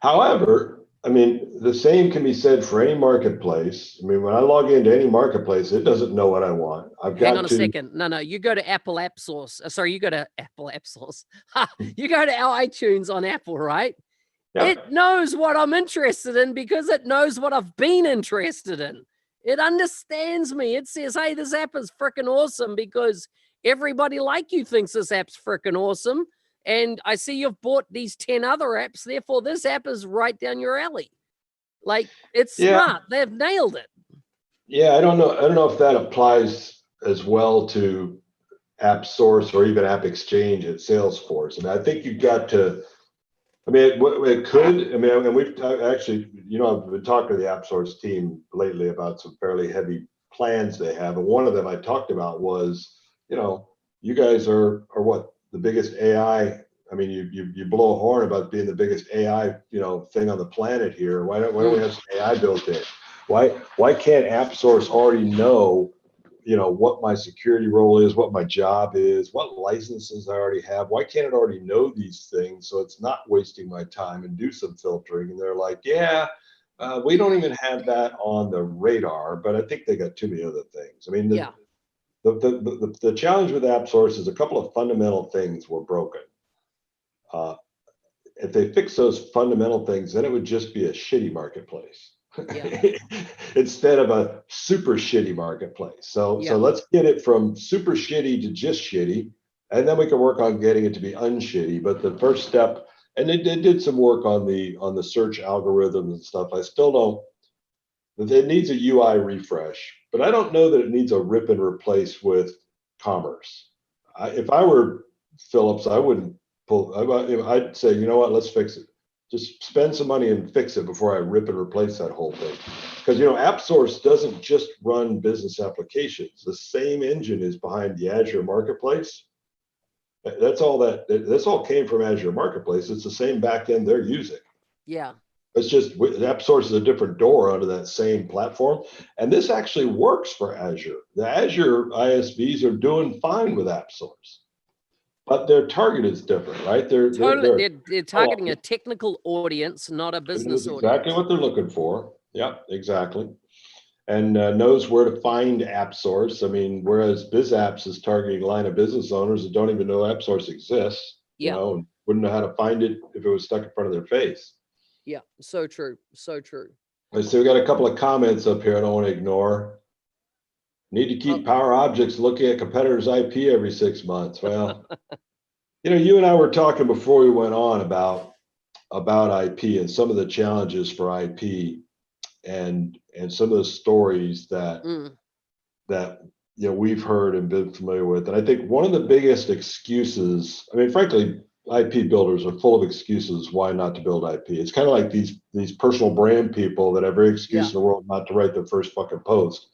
However, I mean, the same can be said for any marketplace. I mean, when I log into any marketplace, it doesn't know what I want. Hang on a second. No, you go to Apple AppSource. Sorry, you go to Apple AppSource. You go to our iTunes on Apple, right? Yep. It knows what I'm interested in because it knows what I've been interested in. It understands me. It says, hey, this app is freaking awesome because everybody like you thinks this app's freaking awesome. And I see you've bought these 10 other apps. Therefore, this app is right down your alley. Like, it's smart. They've nailed it. Yeah, I don't know if that applies as well to AppSource or even App Exchange at Salesforce. I mean, I think you've got to. I mean, it could. I mean, and we've actually, I've been talking to the AppSource team lately about some fairly heavy plans they have, and one of them I talked about was, you guys are what, the biggest AI. I mean, you blow a horn about being the biggest AI, thing on the planet here. Why don't we have some AI built in? Why can't AppSource already know, what my security role is, what my job is, what licenses I already have? Why can't it already know these things so it's not wasting my time and do some filtering? And they're like, we don't even have that on the radar, but I think they got too many other things. I mean, the challenge with AppSource is a couple of fundamental things were broken. If they fix those fundamental things, then it would just be a shitty marketplace. Instead of a super shitty marketplace. So let's get it from super shitty to just shitty, and then we can work on getting it to be unshitty. But the first step, and they did some work on the search algorithms and stuff. I still don't. It needs a UI refresh, but I don't know that it needs a rip and replace with commerce. If I were Phillips, I wouldn't pull. I'd say, you know what, let's fix it. Just spend some money and fix it before I rip and replace that whole thing. Because AppSource doesn't just run business applications. The same engine is behind the Azure Marketplace. That's all this all came from Azure Marketplace. It's the same backend they're using. Yeah. It's just AppSource is a different door onto that same platform. And this actually works for Azure. The Azure ISVs are doing fine with AppSource, but their target is different, right? They're targeting a technical audience, not a business audience. Exactly what they're looking for. Yep, exactly. And knows where to find AppSource. I mean, whereas BizApps is targeting line of business owners that don't even know AppSource exists, and wouldn't know how to find it if it was stuck in front of their face. Yeah, so true. So true. So we got a couple of comments up here I don't want to ignore. Need to keep Power Objects looking at competitors' IP every 6 months. Well, you and I were talking before we went on about IP and some of the challenges for IP and some of the stories that we've heard and been familiar with. And I think one of the biggest excuses, I mean, frankly, IP builders are full of excuses why not to build IP. It's kind of like these personal brand people that have every excuse in the world not to write their first fucking post.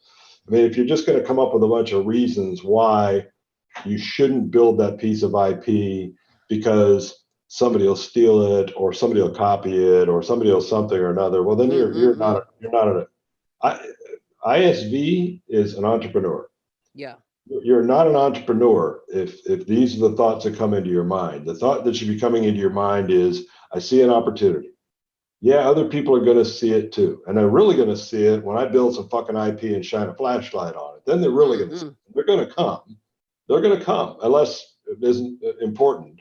I mean, if you're just going to come up with a bunch of reasons why you shouldn't build that piece of IP because somebody will steal it or somebody will copy it or somebody will something or another, well, then you're not ISV is an entrepreneur. Yeah. You're not an entrepreneur if these are the thoughts that come into your mind. The thought that should be coming into your mind is, I see an opportunity. Yeah, other people are going to see it too. And they're really going to see it when I build some fucking IP and shine a flashlight on it. Then they're really going to see it. They're going to come. They're going to come unless it isn't important.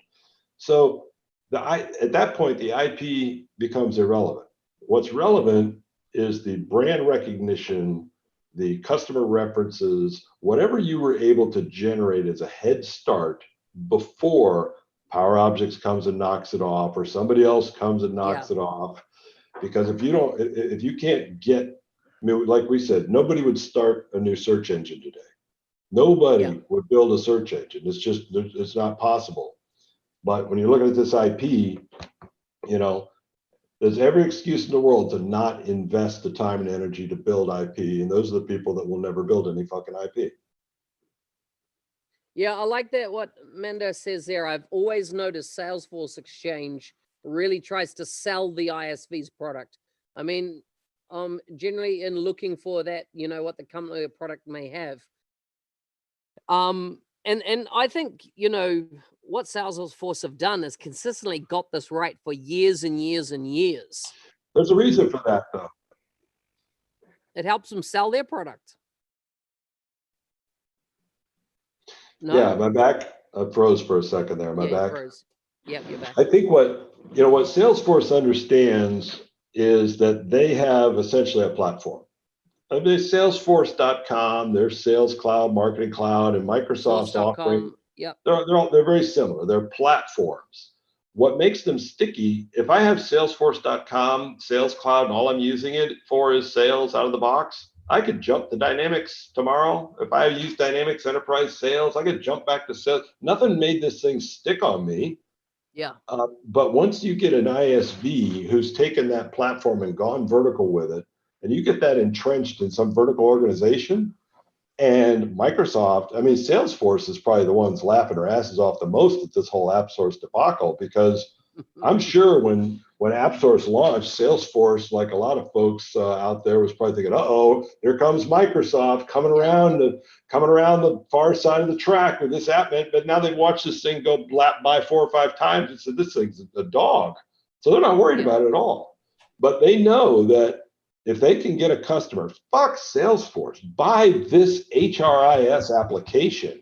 So at that point, the IP becomes irrelevant. What's relevant is the brand recognition, the customer references, whatever you were able to generate as a head start before Power Objects comes and knocks it off, or somebody else comes and knocks it off. Because if you can't get, I mean, like we said, nobody would start a new search engine today. Nobody would build a search engine. It's not possible. But when you're looking at this IP, there's every excuse in the world to not invest the time and energy to build IP. And those are the people that will never build any fucking IP. Yeah, I like that what Mando says there. I've always noticed Salesforce Exchange really tries to sell the ISV's product. I mean, generally in looking for that, what the company or product may have. And I think, what Salesforce have done is consistently got this right for years and years and years. There's a reason for that, though. It helps them sell their product. No? Yeah, my back froze for a second there. My back froze. Yep, you're back. I think what Salesforce understands is that they have essentially a platform. I mean, Salesforce.com, their Sales Cloud, Marketing Cloud, and Microsoft's offering. Yep. They're very similar. They're platforms. What makes them sticky, if I have Salesforce.com, Sales Cloud, and all I'm using it for is sales out of the box, I could jump to Dynamics tomorrow. If I use Dynamics Enterprise Sales, I could jump back to sales. Nothing made this thing stick on me. Yeah. But once you get an ISV who's taken that platform and gone vertical with it, and you get that entrenched in some vertical organization, and Microsoft, I mean, Salesforce is probably the ones laughing their asses off the most at this whole AppSource debacle, because I'm sure when AppSource launched, Salesforce, like a lot of folks out there, was probably thinking, "Uh-oh, here comes Microsoft coming around the far side of the track with this app." But now they've watched this thing go by 4 or 5 times and said, "This thing's a dog," so they're not worried about it at all. But they know that if they can get a customer, fuck Salesforce, buy this HRIS application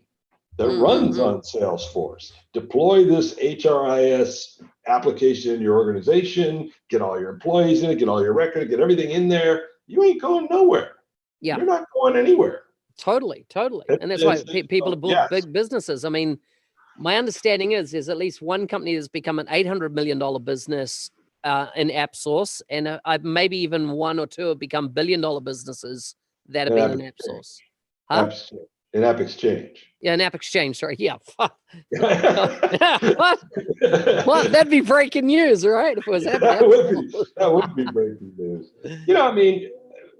that runs on Salesforce. Deploy this HRIS application in your organization, get all your employees in it, get all your records, get everything in there. You ain't going nowhere. Yeah. You're not going anywhere. Totally. And that's why people have built big businesses. I mean, my understanding is there's at least one company that's become an $800 million business in AppSource, and maybe even one or two have become billion-dollar businesses that have been in AppSource. Huh? In App Exchange. Yeah, an App Exchange. Sorry. Yeah. What? What? That'd be breaking news, right? If it was That would be breaking news. I mean,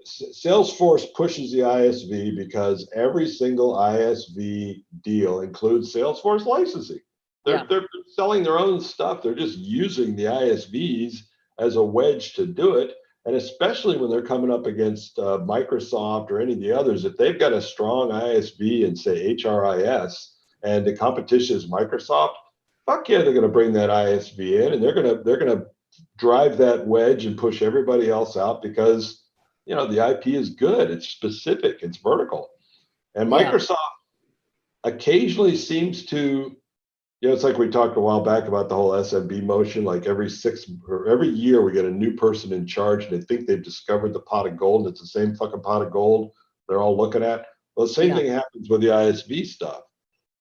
Salesforce pushes the ISV because every single ISV deal includes Salesforce licensing. They're selling their own stuff. They're just using the ISVs as a wedge to do it. And especially when they're coming up against Microsoft or any of the others, if they've got a strong ISV and say HRIS, and the competition is Microsoft, fuck yeah, they're going to bring that ISV in, and they're going to drive that wedge and push everybody else out because the IP is good, it's specific, it's vertical, and Microsoft occasionally seems to. It's like we talked a while back about the whole SMB motion. Like every year we get a new person in charge and they think they've discovered the pot of gold. And it's the same fucking pot of gold they're all looking at. Well, the same thing happens with the ISV stuff.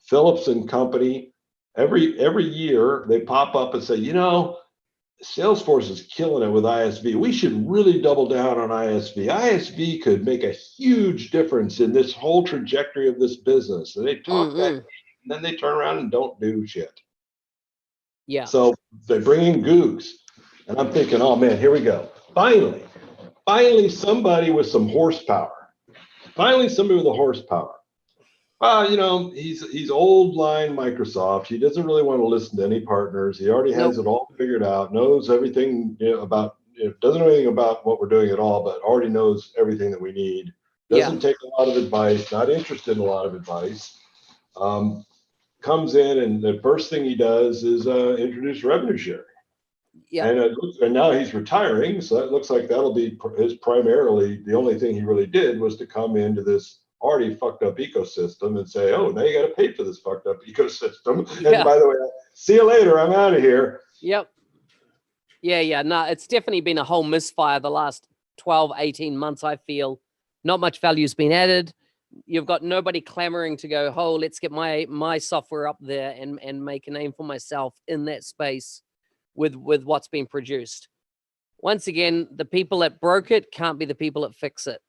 Phillips and Company, every year they pop up and say, Salesforce is killing it with ISV. We should really double down on ISV. ISV could make a huge difference in this whole trajectory of this business. And they talk that. And then they turn around and don't do shit. Yeah. So they bring in Googs, and I'm thinking, oh man, here we go. Finally, somebody with some horsepower. Finally, somebody with a horsepower. He's old line Microsoft. He doesn't really want to listen to any partners. He already has it all figured out. Knows everything about. Doesn't know anything about what we're doing at all, but already knows everything that we need. Doesn't take a lot of advice. Not interested in a lot of advice. Comes in, and the first thing he does is introduce revenue sharing. Yeah. And now he's retiring, so it looks like that'll be his primarily. The only thing he really did was to come into this already fucked up ecosystem and say, oh, now you got to pay for this fucked up ecosystem. And by the way, see you later. I'm out of here. Yep. Yeah. No, it's definitely been a whole misfire the last 12, 18 months, I feel. Not much value's been added. You've got nobody clamoring to go, oh, let's get my software up there and make a name for myself in that space with what's being produced. Once again, the people that broke it can't be the people that fix it.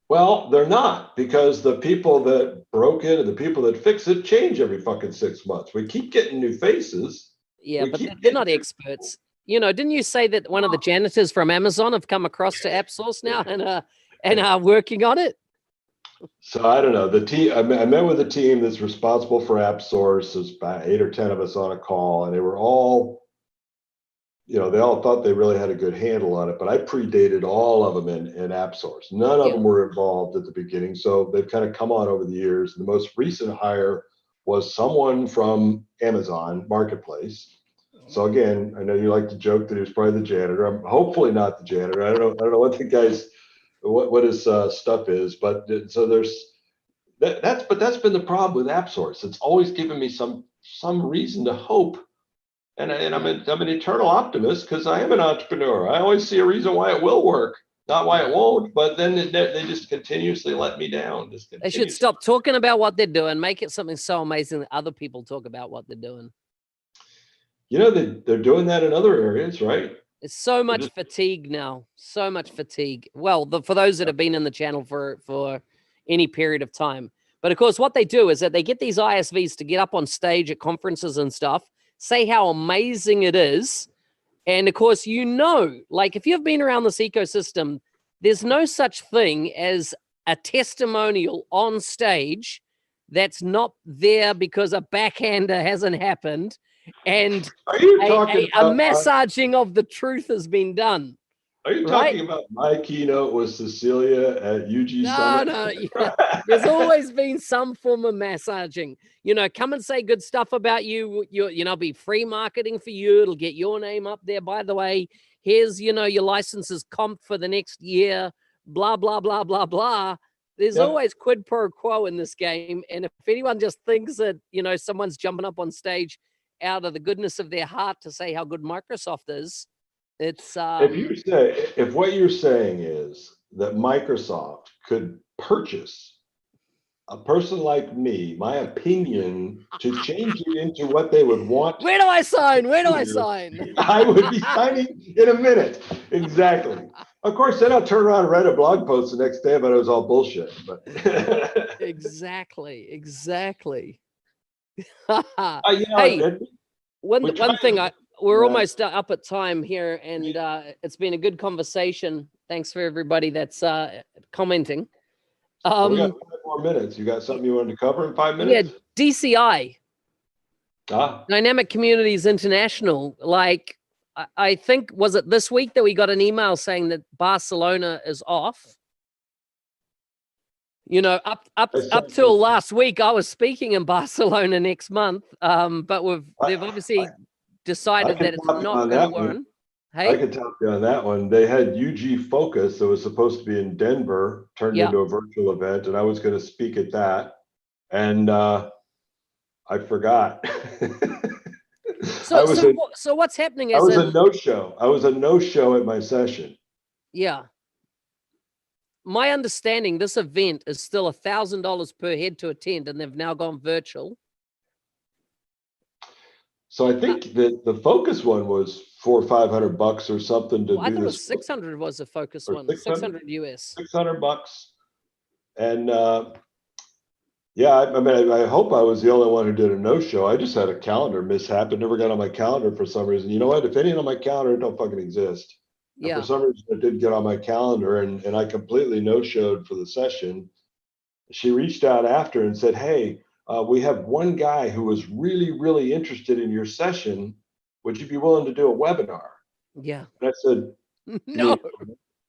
Well, they're not, because the people that broke it and the people that fix it change every fucking 6 months. We keep getting new faces. Yeah, but they're not experts. Didn't you say that one of the janitors from Amazon have come across to AppSource now and are working on it? So I don't know. The team, I met with the team that's responsible for AppSource. There's about 8 or 10 of us on a call, and they were all, they all thought they really had a good handle on it. But I predated all of them in AppSource. None of them were involved at the beginning, so they've kind of come on over the years. The most recent hire was someone from Amazon Marketplace. So again, I know you like to joke that he was probably the janitor. I'm hopefully not the janitor. I don't know what the guy's. What his stuff is, but so there's that's been the problem with AppSource. It's always given me some reason to hope, and I'm an eternal optimist because I am an entrepreneur. I always see a reason why it will work, not why it won't. But then they just continuously let me down. They should stop talking about what they're doing. Make it something so amazing that other people talk about what they're doing. They're doing that in other areas, right? It's so much fatigue now. So much fatigue. Well, for those that have been in the channel for any period of time. But of course, what they do is that they get these ISVs to get up on stage at conferences and stuff, say how amazing it is. And of course, like if you've been around this ecosystem, there's no such thing as a testimonial on stage that's not there because a backhander hasn't happened. And a massaging of the truth has been done. Are you talking about my keynote with Cecilia at UG Summit? No. Yeah. There's always been some form of massaging. Come and say good stuff about you. Be free marketing for you. It'll get your name up there. By the way, here's, your license is comped for the next year. Blah, blah, blah, blah, blah. There's always quid pro quo in this game. And if anyone just thinks that, someone's jumping up on stage out of the goodness of their heart to say how good Microsoft is, it's if what you're saying is that Microsoft could purchase a person like me, my opinion, to change it into what they would want, Where do I sign? Where do I sign? I would be signing in a minute. Exactly. Of course, then I'll turn around and write a blog post the next day about it was all bullshit. But Exactly. Hey, one thing we're almost up at time here, and it's been a good conversation. Thanks for everybody that's commenting. We got 5 more minutes. You got something you wanted to cover in 5 minutes? Yeah, DCI, Ah, Dynamic Communities International. Like, I think, was it this week that we got an email saying that Barcelona is off? You know, up till last week, I was speaking in Barcelona next month, but they've obviously decided that it's not going to run. Hey, I can tell you on that one. They had UG Focus that was supposed to be in Denver, turned into a virtual event, and I was going to speak at that, and I forgot. So what's happening? I was a no-show. I was a no-show at my session. Yeah. My understanding, this event is still $1,000 per head to attend, and they've now gone virtual. So I think that the focus one was $400 or $500 or something to do this. I thought it was 600 was the focus one. 600 US. $600, and yeah, I mean, I hope I was the only one who did a no-show. I just had a calendar mishap and never got on my calendar for some reason. You know what? If any on my calendar, it don't fucking exist. Yeah. And for some reason, it did get on my calendar, and I completely no-showed for the session. She reached out after and said, "Hey, we have one guy who was really, really interested in your session. Would you be willing to do a webinar?" Yeah. And I said, "No."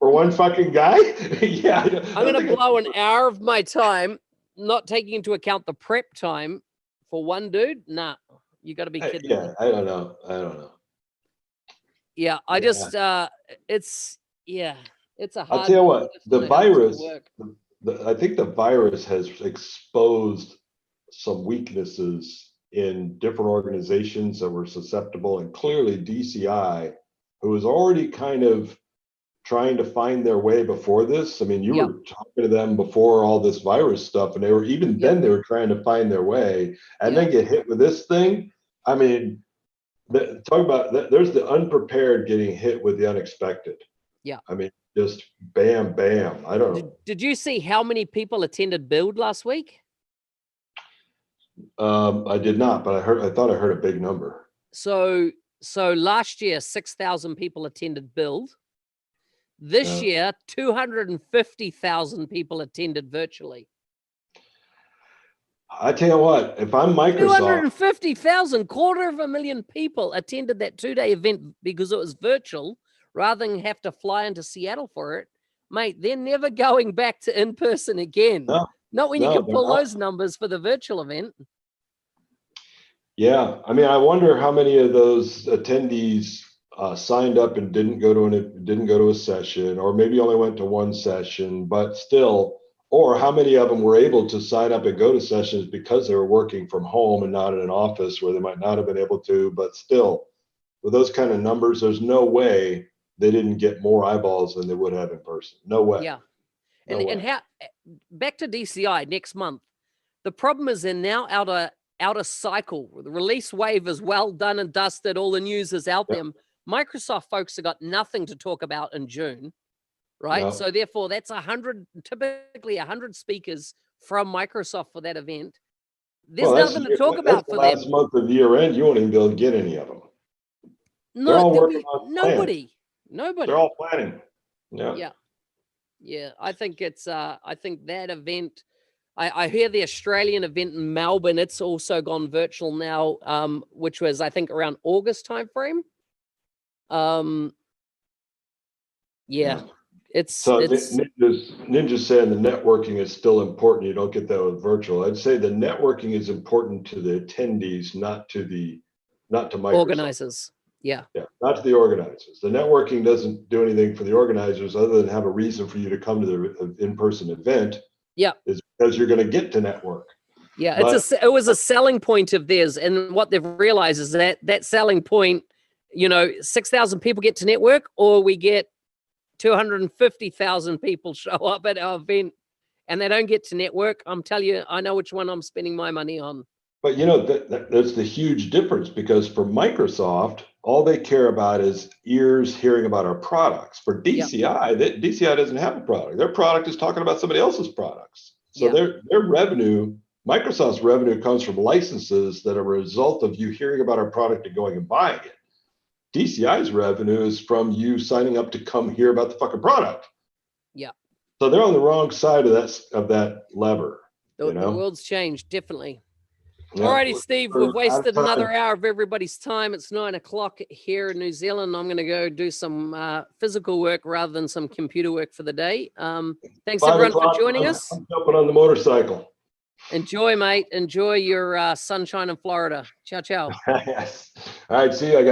For one fucking guy? Yeah. I'm going to blow an hour of my time, not taking into account the prep time, for one dude. Nah, you got to be kidding me. I don't know. Yeah, I just it's a hard. I'll tell you what, the virus. I think the virus has exposed some weaknesses in different organizations that were susceptible, and clearly DCI, who was already kind of trying to find their way before this. I mean, you were talking to them before all this virus stuff, and they were then they were trying to find their way, and then get hit with this thing. I mean, talk about there's the unprepared getting hit with the unexpected. Yeah. I mean, just bam, bam. I don't know. Did you see how many people attended Build last week? I did not, but I thought I heard a big number. So last year, 6,000 people attended Build. This year, 250,000 people attended virtually. I tell you what, if I'm Microsoft, 250,000, 250,000 people attended that 2-day event because it was virtual, rather than have to fly into Seattle for it. Mate, they're never going back to in-person again. No, not when you can pull those numbers for the virtual event. Yeah, I mean, I wonder how many of those attendees signed up and didn't go to a session, or maybe only went to one session, but still, or how many of them were able to sign up and go to sessions because they were working from home and not in an office where they might not have been able to, but still, with those kind of numbers, there's no way they didn't get more eyeballs than they would have in person. No way. Yeah. And how, back to DCI next month, the problem is they're now out of cycle. The release wave is well done and dusted. All the news is out there. Microsoft folks have got nothing to talk about in June, right? No. So therefore, that's typically 100 speakers from Microsoft for that event. There's nothing to talk about for them. Last month of year end, you won't even be able to get any of them. No, there'll be nobody. They're all planning. Yeah. I think it's. I think that event. I hear the Australian event in Melbourne. It's also gone virtual now, which was I think around August timeframe. It's so Ninja's saying the networking is still important. You don't get that with virtual. I'd say the networking is important to the attendees, not to Microsoft. Organizers. Yeah, not to the organizers. The networking doesn't do anything for the organizers other than have a reason for you to come to the in-person event. Yeah, is because you're going to get to network. Yeah, it was a selling point of theirs, and what they've realized is that selling point, 6,000 people get to network, or we get 250,000 people show up at our event and they don't get to network, I'm telling you, I know which one I'm spending my money on. But you know, that's the huge difference, because for Microsoft, all they care about is ears hearing about our products. For DCI, DCI doesn't have a product. Their product is talking about somebody else's products. So their revenue, Microsoft's revenue, comes from licenses that are a result of you hearing about our product and going and buying it. DCI's revenue is from you signing up to come hear about the fucking product. Yeah. So they're on the wrong side of that lever. The You know? world's changed, definitely. Yeah. Alrighty, Steve, we've wasted Time. another hour of everybody's time. It's 9 o'clock here in New Zealand. I'm going to go do some physical work rather than some computer work for the day. Thanks, everyone, for joining us. I'm jumping on the motorcycle. Enjoy, mate. Enjoy your sunshine in Florida. Ciao, ciao. Yes. All right. See you, guys.